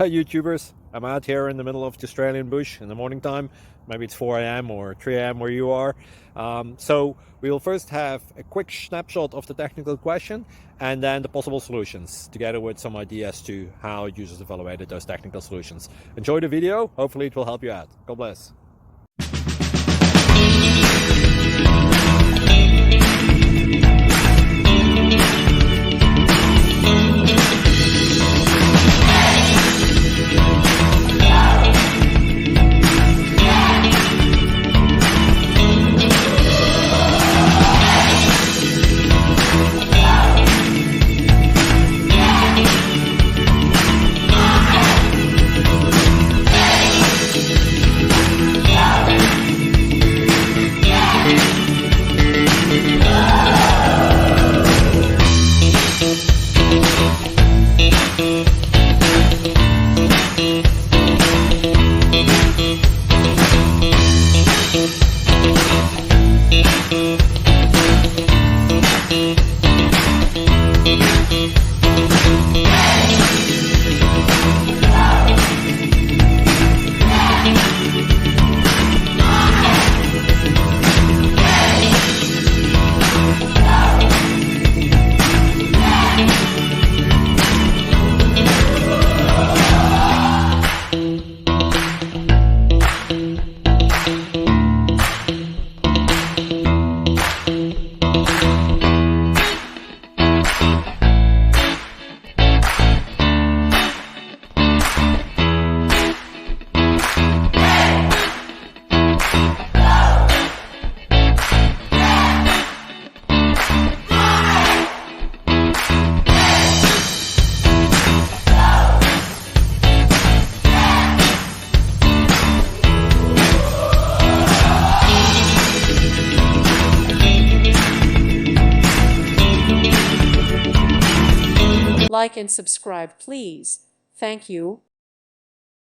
Hi YouTubers, I'm out here in the middle of the Australian bush in the morning time. Maybe it's 4 a.m. or 3 a.m. where you are. So we'll first have a quick snapshot of the technical question and then the possible solutions, together with some ideas to how users evaluated those technical solutions. Enjoy the video, hopefully it will help you out. God bless. Like and subscribe, please. Thank you.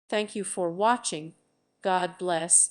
Thank you for watching. God bless.